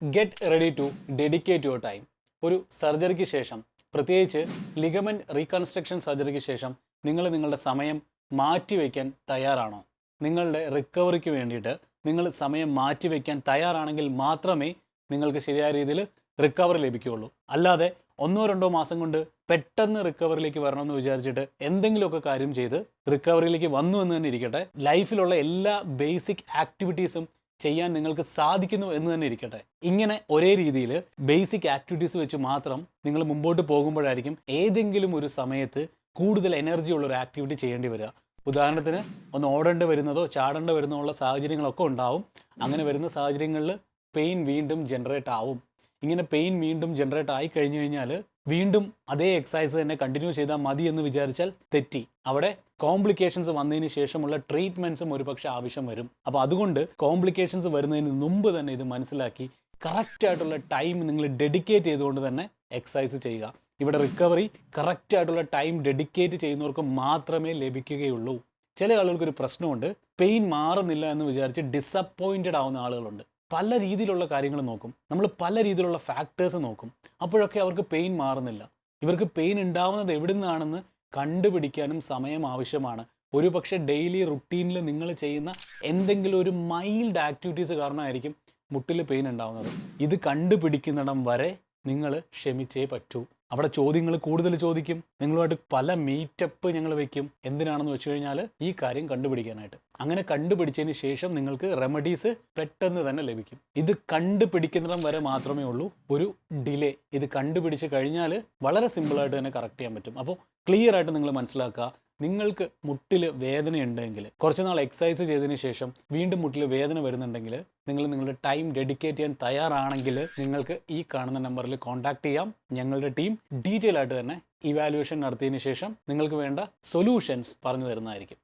Get ready to dedicate your time. ഒരു സർജറിക്ക് ശേഷം, പ്രത്യേകിച്ച് ലിഗമെൻറ്റ് റീകൺസ്ട്രക്ഷൻ സർജറിക്ക് ശേഷം നിങ്ങളുടെ സമയം മാറ്റിവെക്കാൻ തയ്യാറാണോ? നിങ്ങളുടെ റിക്കവറിക്ക് വേണ്ടിയിട്ട് നിങ്ങൾ സമയം മാറ്റിവെക്കാൻ തയ്യാറാണെങ്കിൽ മാത്രമേ നിങ്ങൾക്ക് ശരിയായ രീതിയിൽ റിക്കവറി ലഭിക്കുകയുള്ളൂ. അല്ലാതെ 1-2 മാസം കൊണ്ട് പെട്ടെന്ന് റിക്കവറിയിലേക്ക് വരണമെന്ന് വിചാരിച്ചിട്ട് എന്തെങ്കിലുമൊക്കെ കാര്യം ചെയ്ത് റിക്കവറിയിലേക്ക് വന്നു എന്ന് തന്നെ ഇരിക്കട്ടെ, ലൈഫിലുള്ള എല്ലാ ബേസിക് ആക്ടിവിറ്റീസും ചെയ്യാൻ നിങ്ങൾക്ക് സാധിക്കുന്നു എന്ന് തന്നെ ഇരിക്കട്ടെ. ഇങ്ങനെ ഒരേ രീതിയിൽ ബേസിക് ആക്ടിവിറ്റീസ് വെച്ച് മാത്രം നിങ്ങൾ മുമ്പോട്ട് പോകുമ്പോഴായിരിക്കും ഏതെങ്കിലും ഒരു സമയത്ത് കൂടുതൽ എനർജി ഉള്ള ഒരു ആക്ടിവിറ്റി ചെയ്യേണ്ടി വരിക. ഉദാഹരണത്തിന് ഒന്ന് ഓടേണ്ടി വരുന്നതോ ചാടേണ്ടി വരുന്നതോ ഉള്ള സാഹചര്യങ്ങളൊക്കെ ഉണ്ടാവും. അങ്ങനെ വരുന്ന സാഹചര്യങ്ങളിൽ പെയിൻ വീണ്ടും ജനറേറ്റ് ആവും. ഇങ്ങനെ പെയിൻ വീണ്ടും ജനറേറ്റ് ആയി കഴിഞ്ഞു കഴിഞ്ഞാൽ വീണ്ടും അതേ എക്സസൈസ് തന്നെ കണ്ടിന്യൂ ചെയ്താൽ മതി എന്ന് വിചാരിച്ചാൽ തെറ്റി. അവിടെ കോംപ്ലിക്കേഷൻസ് വന്നതിന് ശേഷമുള്ള ട്രീറ്റ്മെൻറ്റ്സും ഒരുപക്ഷെ ആവശ്യം വരും. അപ്പോൾ അതുകൊണ്ട് കോംപ്ലിക്കേഷൻസ് വരുന്നതിന് മുമ്പ് തന്നെ ഇത് മനസ്സിലാക്കി കറക്റ്റായിട്ടുള്ള ടൈം നിങ്ങൾ ഡെഡിക്കേറ്റ് ചെയ്തുകൊണ്ട് തന്നെ എക്സസൈസ് ചെയ്യുക. ഇവിടെ റിക്കവറി കറക്റ്റായിട്ടുള്ള ടൈം ഡെഡിക്കേറ്റ് ചെയ്യുന്നവർക്ക് മാത്രമേ ലഭിക്കുകയുള്ളൂ. ചില ആളുകൾക്കൊരു പ്രശ്നമുണ്ട്, പെയിൻ മാറുന്നില്ല എന്ന് വിചാരിച്ച് ഡിസപ്പോയിൻറ്റഡ് ആവുന്ന ആളുകളുണ്ട്. പല രീതിയിലുള്ള കാര്യങ്ങൾ നോക്കും, നമ്മൾ പല രീതിയിലുള്ള ഫാക്ടേഴ്സ് നോക്കും, അപ്പോഴൊക്കെ അവർക്ക് പെയിൻ മാറുന്നില്ല. ഇവർക്ക് പെയിൻ ഉണ്ടാവുന്നത് എവിടെ നിന്നാണെന്ന് കണ്ടുപിടിക്കാനും സമയം ആവശ്യമാണ്. ഒരു പക്ഷേ ഡെയിലി റുട്ടീനിൽ നിങ്ങൾ ചെയ്യുന്ന എന്തെങ്കിലും ഒരു മൈൽഡ് ആക്ടിവിറ്റീസ് കാരണമായിരിക്കും മുട്ടിൽ പെയിൻ ഉണ്ടാവുന്നത്. ഇത് കണ്ടുപിടിക്കുന്നിടം വരെ നിങ്ങൾ ക്ഷമിച്ചേ പറ്റൂ. അവിടെ ചോദ്യങ്ങൾ കൂടുതൽ ചോദിക്കും, നിങ്ങളുമായിട്ട് പല മീറ്റപ്പ് ഞങ്ങൾ വെക്കും. എന്തിനാണെന്ന് വെച്ച് കഴിഞ്ഞാൽ ഈ കാര്യം കണ്ടുപിടിക്കാനായിട്ട്. അങ്ങനെ കണ്ടുപിടിച്ചതിന് ശേഷം നിങ്ങൾക്ക് റെമഡീസ് പെട്ടെന്ന് തന്നെ ലഭിക്കും. ഇത് കണ്ടുപിടിക്കുന്നിടം വരെ മാത്രമേ ഉള്ളൂ ഒരു ഡിലേ. ഇത് കണ്ടുപിടിച്ച് കഴിഞ്ഞാൽ വളരെ സിമ്പിളായിട്ട് തന്നെ കറക്റ്റ് ചെയ്യാൻ പറ്റും. അപ്പോൾ ക്ലിയർ ആയിട്ട് നിങ്ങൾ മനസ്സിലാക്കുക, നിങ്ങൾക്ക് മുട്ടിൽ വേദന ഉണ്ടെങ്കിൽ, കുറച്ച് നാൾ എക്സസൈസ് ചെയ്തതിന് ശേഷം വീണ്ടും മുട്ടിൽ വേദന വരുന്നുണ്ടെങ്കിൽ, നിങ്ങൾ നിങ്ങളുടെ ടൈം ഡെഡിക്കേറ്റ് ചെയ്യാൻ തയ്യാറാണെങ്കിൽ നിങ്ങൾക്ക് ഈ കാണുന്ന നമ്പറിൽ കോൺടാക്ട് ചെയ്യാം. ഞങ്ങളുടെ ടീം ഡീറ്റെയിൽ ആയിട്ട് തന്നെ ഇവാലുവേഷൻ നടത്തിയതിന് ശേഷം നിങ്ങൾക്ക് വേണ്ട സൊല്യൂഷൻസ് പറഞ്ഞു തരുന്നതായിരിക്കും.